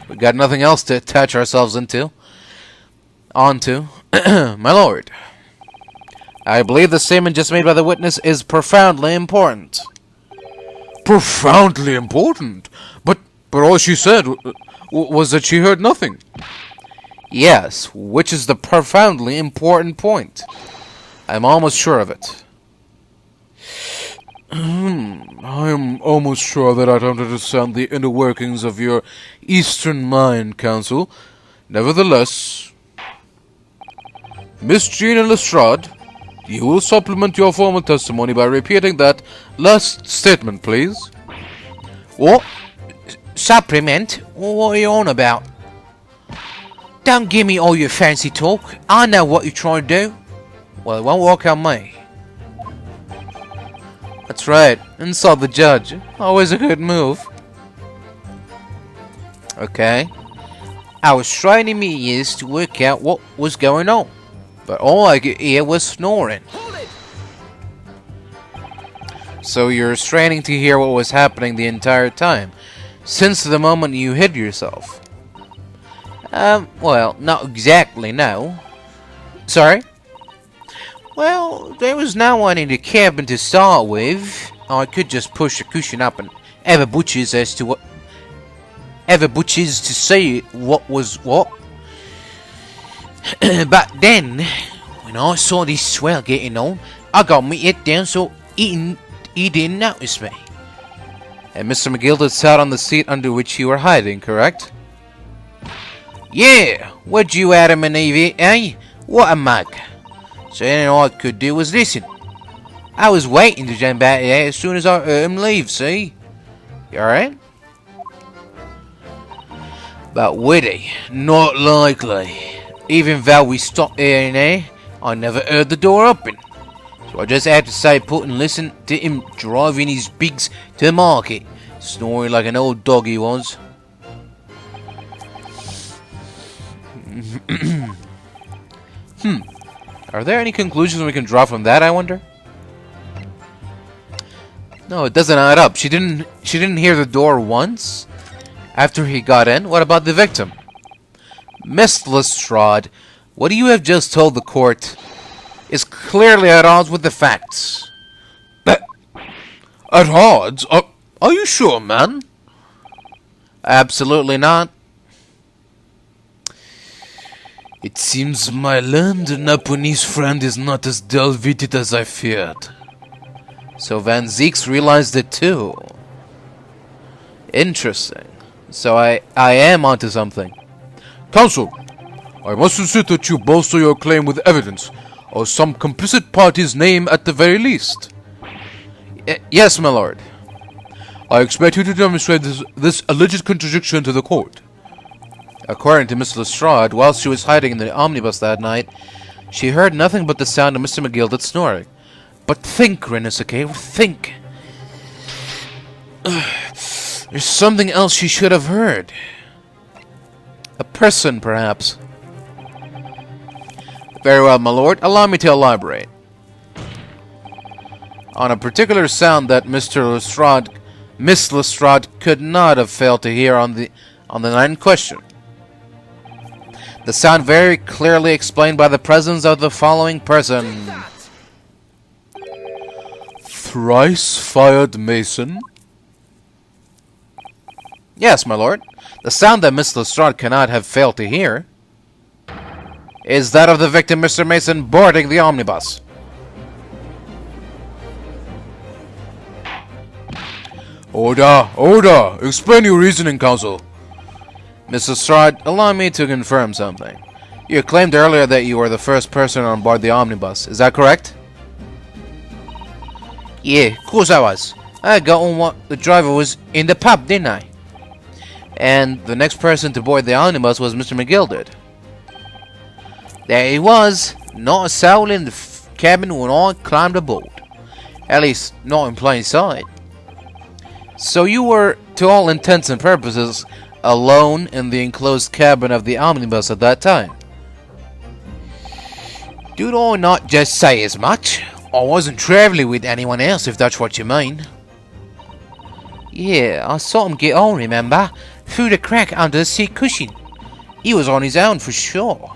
We got nothing else to attach ourselves onto. My lord, I believe the statement just made by the witness is profoundly important. Profoundly important? But all she said was that she heard nothing. Yes, which is the profoundly important point. I'm almost sure of it. I'm almost sure that I don't understand the inner workings of your Eastern mind, Counsel. Nevertheless, Miss Gina Lestrade, you will supplement your formal testimony by repeating that last statement, please. What? Supplement? What are you on about? Don't give me all your fancy talk. I know what you're trying to do. Well, it won't work on me. That's right. Insult the judge. Always a good move. Okay. I was straining my ears to work out what was going on, but all I could hear was snoring. So you're straining to hear what was happening the entire time, since the moment you hid yourself? Well, not exactly, no. Sorry? Well, there was no one in the cabin to start with. I could just push the cushion up and have a butcher's to see what was what. But then, when I saw this swell getting on, I got my head down so he didn't notice me. And Mr. Mcgildud sat on the seat under which you were hiding, correct? Yeah, what'd you Adam and Eve, eh? What a mug. So then all I could do was listen. I was waiting to jump out there as soon as I heard him leave, see? You alright? But Widdy, not likely. Even though we stopped here and there, I never heard the door open. So I just had to stay put and listen to him driving his pigs to market, snoring like an old dog he was. Are there any conclusions we can draw from that, I wonder? No, it doesn't add up. She didn't hear the door once after he got in. What about the victim? Miss Lestrade, what you have just told the court is clearly at odds with the facts. At odds? Are you sure, man? Absolutely not. It seems my learned Naponese friend is not as dull-witted as I feared. So Van Zeeks realized it too. Interesting. So I am onto something. Counsel, I must insist that you bolster your claim with evidence, or some complicit party's name at the very least. Yes, my lord. I expect you to demonstrate this alleged contradiction to the court. According to Miss Lestrade, while she was hiding in the omnibus that night, she heard nothing but the sound of Mr. Mcgildud snoring. But think, Renisuke, think. There's something else she should have heard. A person, perhaps. Very well, my lord. Allow me to elaborate. On a particular sound that Miss Lestrade could not have failed to hear on the night in question. The sound very clearly explained by the presence of the following person. Thrice-fired mason? Yes, my lord. The sound that Miss Lestrade cannot have failed to hear is that of the victim, Mr. Mason, boarding the omnibus. Order! Explain your reasoning, counsel. Miss Lestrade, allow me to confirm something. You claimed earlier that you were the first person on board the omnibus. Is that correct? Yeah, of course I was. I got on what the driver was in the pub, didn't I? And the next person to board the omnibus was Mr. Mcgildud. There he was. Not a soul in the cabin when I climbed aboard. At least, not in plain sight. So you were, to all intents and purposes, alone in the enclosed cabin of the omnibus at that time. Did I not just say as much? I wasn't travelling with anyone else, if that's what you mean. Yeah, I saw him get on, remember? Through the crack under the seat cushion. He was on his own for sure.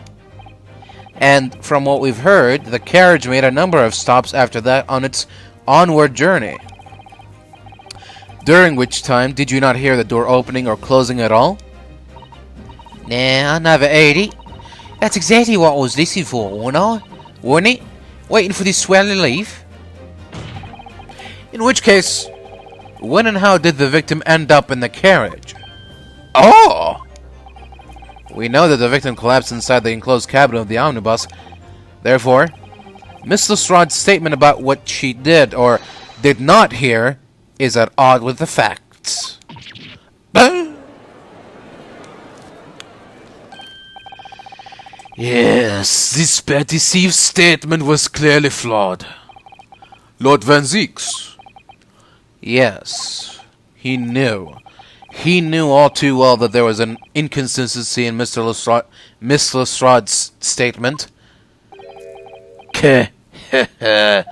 And from what we've heard, the carriage made a number of stops after that on its onward journey. During which time, did you not hear the door opening or closing at all? Nah, I never heard it. That's exactly what I was listening for, wasn't it? Waiting for this swell to leave? In which case, when and how did the victim end up in the carriage? Oh! We know that the victim collapsed inside the enclosed cabin of the omnibus. Therefore, Miss Lestrade's statement about what she did or did not hear is at odds with the facts. Yes, this petty thief's statement was clearly flawed. Lord Van Zieks. Yes, he knew. He knew all too well that there was an inconsistency in Miss Lestrade's statement. It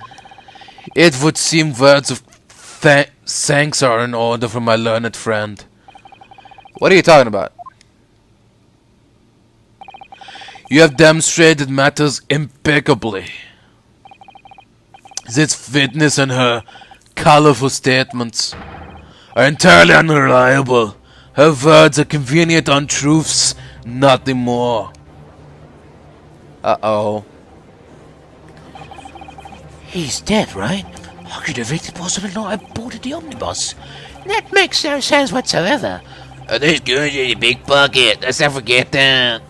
would seem words of thanks are in order for my learned friend. What are you talking about? You have demonstrated matters impeccably. This witness and her colorful statements are entirely unreliable. Her words are convenient untruths, nothing more. Uh-oh. He's dead, right? How could the victim possibly not have boarded the omnibus? That makes no sense whatsoever. There's guns in your big pocket. Let's not forget that.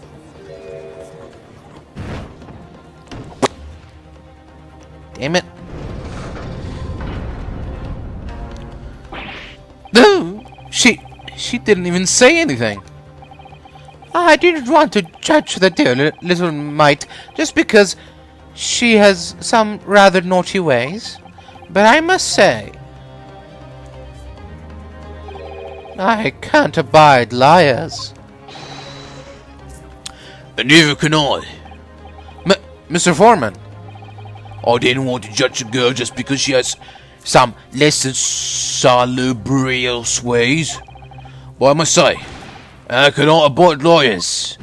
Damn it. No! She didn't even say anything. I didn't want to judge the dear little mite just because she has some rather naughty ways. But I must say, I can't abide liars. And neither can I. Mr. Foreman. I didn't want to judge a girl just because she has some less than salubrious ways. But I must say, I cannot abide liars.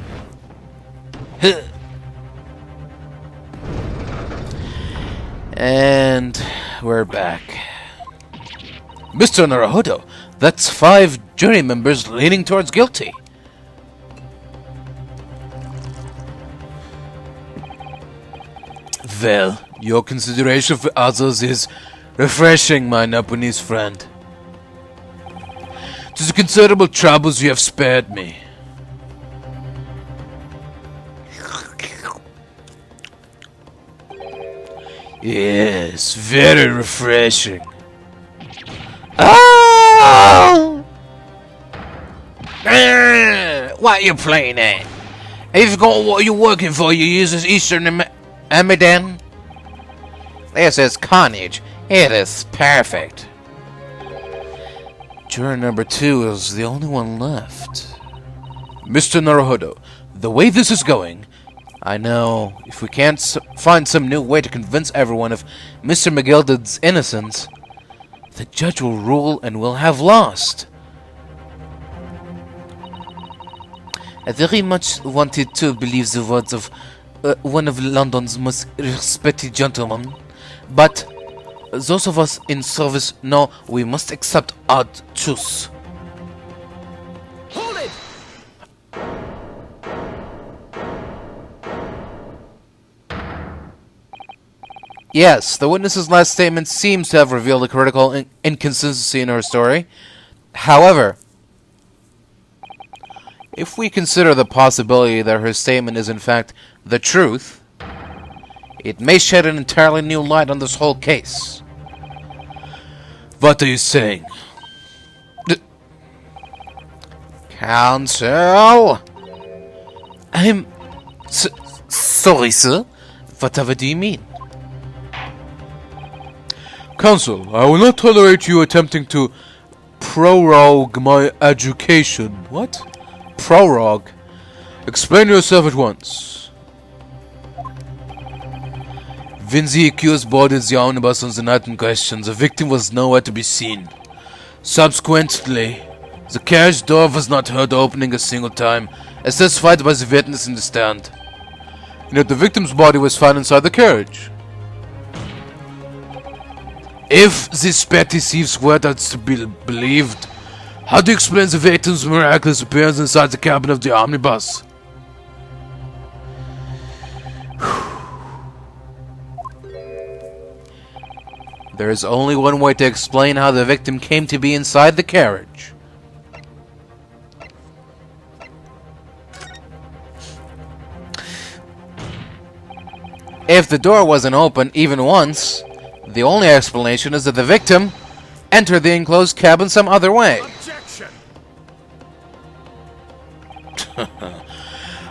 And we're back. Mr. Naruhodo, that's 5 jury members leaning towards guilty. Well, your consideration for others is refreshing, my Japanese friend. To the considerable troubles you have spared me. Yes, very refreshing. Oh! Why what you playing at? Have you forgotten what you're working for, you useless Eastern Amadan? This is carnage. It is perfect. Juror number 2 is the only one left. Mr. Naruhodo, the way this is going, I know if we can't find some new way to convince everyone of Mr. Mcgildud's innocence, the judge will rule and we'll have lost. I very much wanted to believe the words of one of London's most respected gentlemen, but those of us in service know we must accept our truth. Hold it! Yes, the witness's last statement seems to have revealed a critical inconsistency in her story. However, if we consider the possibility that her statement is in fact the truth, it may shed an entirely new light on this whole case. What are you saying? Counsel? I'm... sorry, sir. Whatever do you mean? Counsel, I will not tolerate you attempting to prorogue my education. What? Prorogue? Explain yourself at once. When the accused boarded the omnibus on the night in question, the victim was nowhere to be seen. Subsequently, the carriage door was not heard opening a single time, as testified by the witness in the stand. Yet the victim's body was found inside the carriage. If this petty thief's word is to be believed, how do you explain the victim's miraculous appearance inside the cabin of the omnibus? There is only one way to explain how the victim came to be inside the carriage. If the door wasn't open even once, the only explanation is that the victim entered the enclosed cabin some other way. Objection!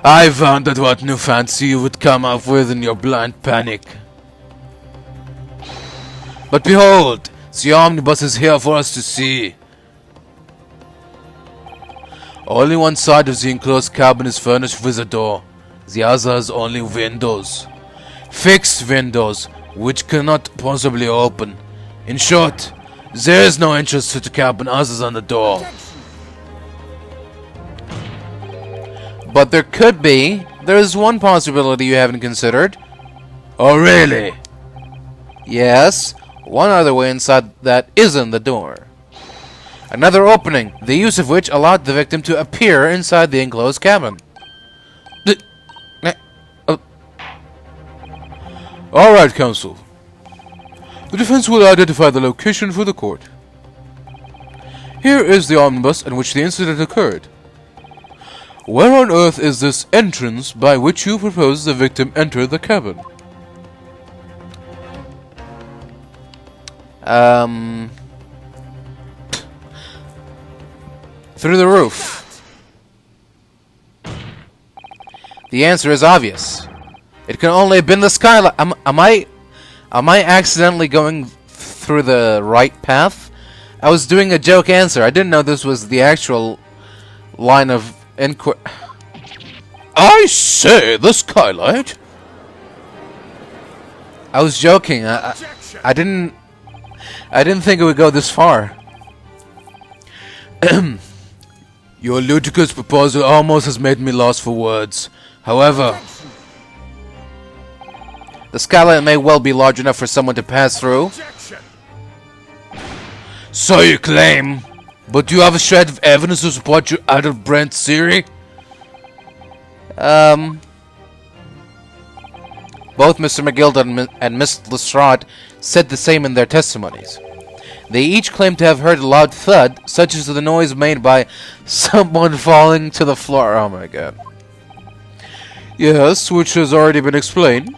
I wondered what new fancy you would come up with in your blind panic. But behold, the omnibus is here for us to see. Only one side of the enclosed cabin is furnished with a door. The other has only windows. Fixed windows, which cannot possibly open. In short, there is no entrance to the cabin other than the door. But there could be. There is one possibility you haven't considered. Oh, really? Yes, one other way inside that isn't the door. Another opening, the use of which allowed the victim to appear inside the enclosed cabin. Alright, counsel. The defense will identify the location for the court. Here is the omnibus in which the incident occurred. Where on earth is this entrance by which you propose the victim enter the cabin? Through the roof. The answer is obvious. It can only have been the skylight. Am I accidentally going through the right path? I was doing a joke answer. I didn't know this was the actual line of inquiry. I say, the skylight. I was joking. I didn't think it would go this far. Your ludicrous proposal almost has made me lost for words. However, the skylight may well be large enough for someone to pass through. Objection! So you claim, but do you have a shred of evidence to support your out-of-brand theory? Both Mr. Mcgildud and Miss Lestrade said the same in their testimonies. They each claimed to have heard a loud thud, such as the noise made by someone falling to the floor. Oh my god. Yes, which has already been explained,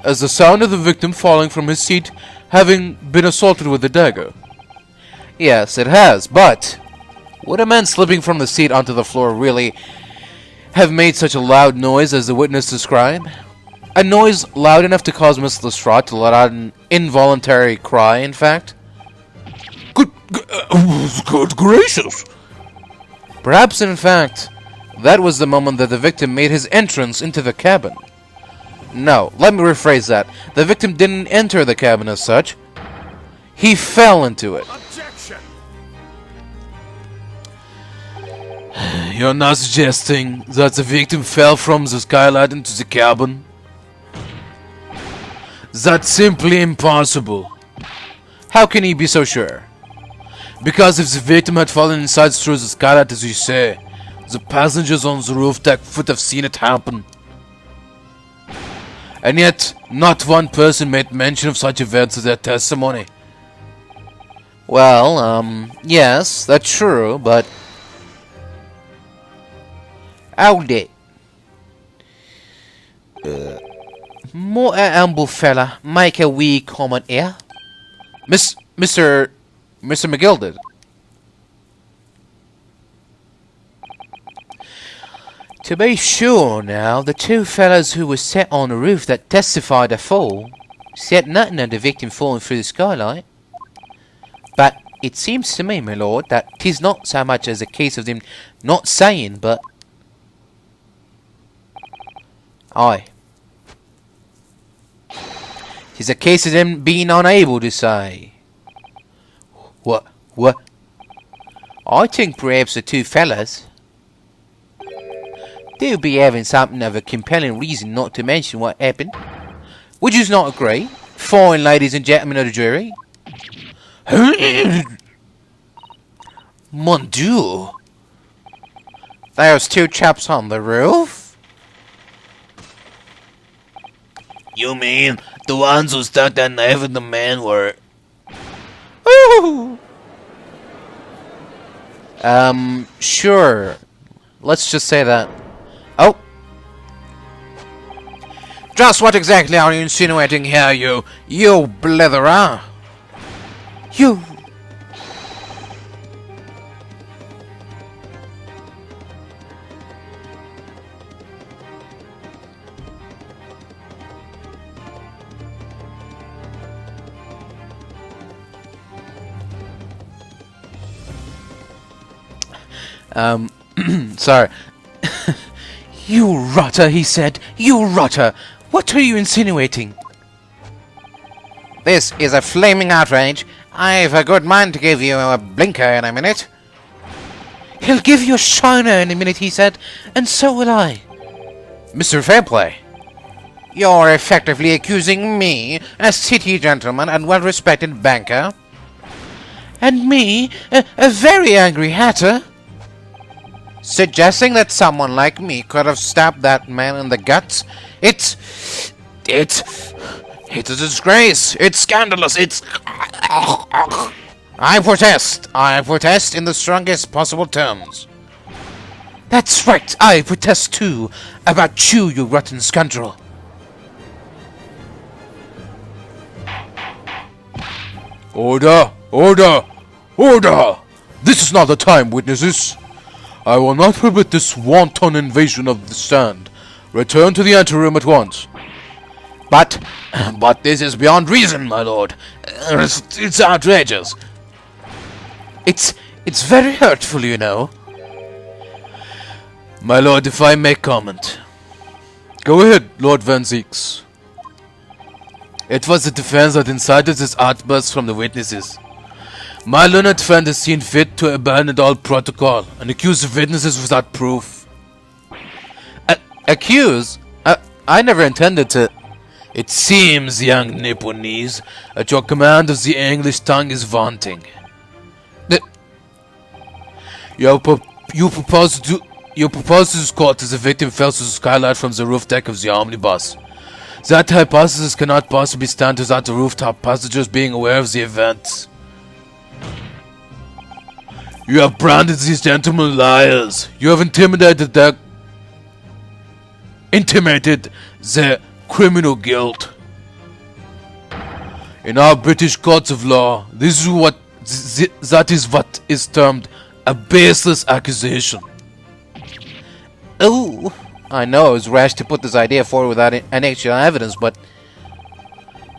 as the sound of the victim falling from his seat having been assaulted with a dagger. Yes, it has, but would a man slipping from the seat onto the floor really have made such a loud noise as the witness described. A noise loud enough to cause Miss Lestrade to let out an involuntary cry, in fact. Good gracious! Perhaps, in fact, that was the moment that the victim made his entrance into the cabin. No, let me rephrase that. The victim didn't enter the cabin as such. He fell into it. Objection! You're not suggesting that the victim fell from the skylight into the cabin? That's simply impossible. How can he be so sure? Because if the victim had fallen inside through the skylight as you say, the passengers on the roof deck would have seen it happen. And yet, not one person made mention of such events in their testimony. Well, yes, that's true, but... Hold it. Might a humble fella make a wee comment here? Mr. Mcgildud. To be sure now, the two fellows who were set on the roof that testified a fall said nothing of the victim falling through the skylight. But it seems to me, my lord, that 'tis not so much as a case of them not saying, but... Aye. 'Tis a case of them being unable to say. What? I think perhaps the two fellas they'll be having something of a compelling reason not to mention what happened. Would you not agree, fine ladies and gentlemen of the jury? Mon Dieu! There's two chaps on the roof? You mean the ones who stuck that knife in the man were... Ooh. Sure. Let's just say that. Oh. Just what exactly are you insinuating here, you blitherer? You... Sorry. You rotter, he said. You rotter. What are you insinuating? This is a flaming outrage. I've a good mind to give you a blinker in a minute. He'll give you a shiner in a minute, he said, and so will I. Mr. Fairplay. You're effectively accusing me, a city gentleman and well-respected banker. And me, a very angry hatter. Suggesting that someone like me could have stabbed that man in the guts? It's a disgrace. It's scandalous. It's... I protest in the strongest possible terms. That's right, I protest too. About you, you rotten scoundrel. Order! Order! Order! This is not the time, witnesses. I will not permit this wanton invasion of the stand. Return to the anteroom at once. But this is beyond reason, my lord. It's outrageous. It's very hurtful, you know. My lord, if I may comment. Go ahead, Lord Van Zieks. It was the defense that incited this outburst from the witnesses. My learned friend has seen fit to abandon all protocol and accuse the witnesses without proof. Accuse? I never intended to... It seems, young Nipponese, that your command of the English tongue is wanting. You propose to this court that the victim fell through the skylight from the roof deck of the omnibus. That hypothesis cannot possibly stand without the rooftop passengers being aware of the events. You have branded these gentlemen liars. You have intimated their criminal guilt. In our British courts of law, that is what is termed a baseless accusation. Oh, I know it was rash to put this idea forward without any actual evidence, but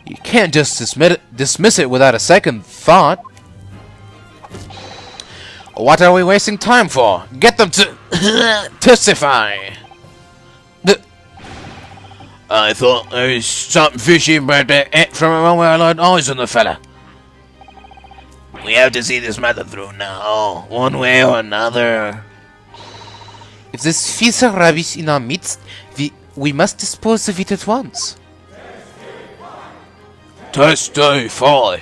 you can't just dismiss it without a second thought. What are we wasting time for? Get them to testify. I thought there was something fishy about that from a moment I laid eyes on the fella. We have to see this matter through now, one way or another. If this piece of rubbish in our midst, we must dispose of it at once. Testify!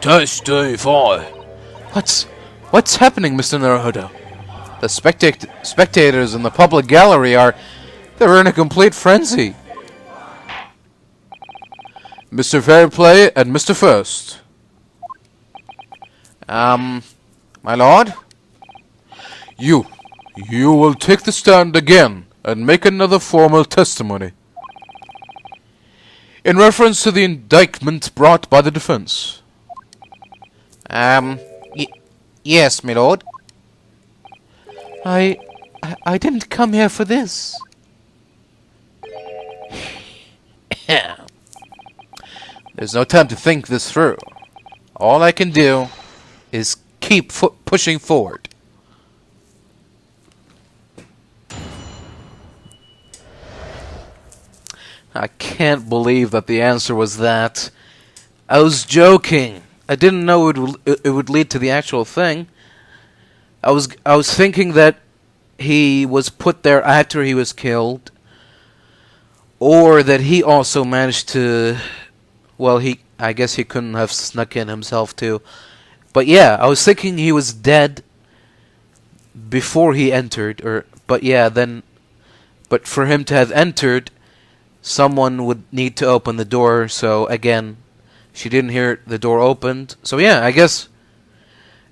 Testify! What's happening, Mr. Naruhodo? The spectators in the public gallery they're in a complete frenzy. Mr. Fairplay and Mr. First. My lord? You will take the stand again and make another formal testimony. In reference to the indictment brought by the defense. Yes, my lord. I didn't come here for this. There's no time to think this through. All I can do is keep pushing forward. I can't believe that the answer was that. I was joking. I didn't know it would lead to the actual thing. I was thinking that he was put there after he was killed, or that he also managed to. Well, I guess he couldn't have snuck in himself too. But yeah, I was thinking he was dead before he entered, but for him to have entered, someone would need to open the door. So again, she didn't hear the door opened. So yeah, I guess,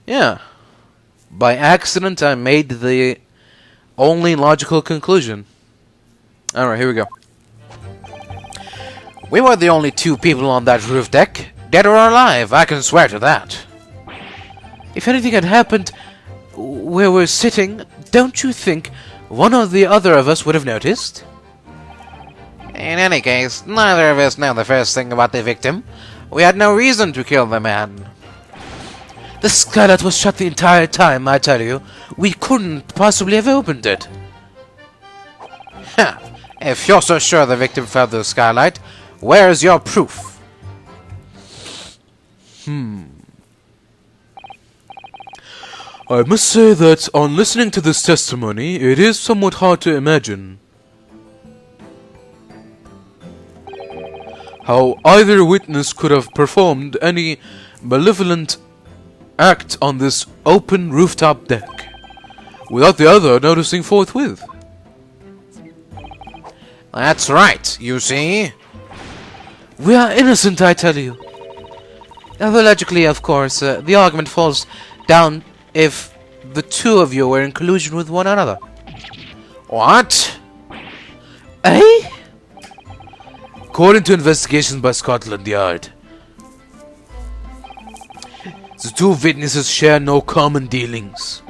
yeah, by accident I made the only logical conclusion. All right, here we go. We were the only two people on that roof deck, dead or alive, I can swear to that. If anything had happened where we're sitting, don't you think one or the other of us would have noticed? In any case, neither of us know the first thing about the victim. We had no reason to kill the man. The skylight was shut the entire time, I tell you. We couldn't possibly have opened it. Ha! If you're so sure the victim fell through the skylight, where's your proof? I must say that on listening to this testimony, it is somewhat hard to imagine how either witness could have performed any malevolent act on this open rooftop deck without the other noticing forthwith. That's right, you see. We are innocent, I tell you. Although logically, of course, the argument falls down if the two of you were in collusion with one another. What? Eh? According to investigations by Scotland Yard, the two witnesses share no common dealings.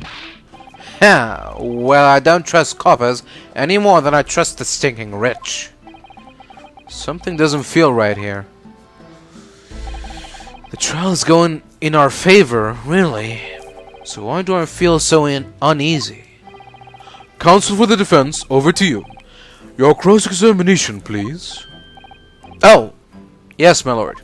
Yeah, well, I don't trust coppers any more than I trust the stinking rich. Something doesn't feel right here. The trial is going in our favor, really. So why do I feel so uneasy? Counsel for the defense, over to you. Your cross-examination, please. Oh, yes, my lord.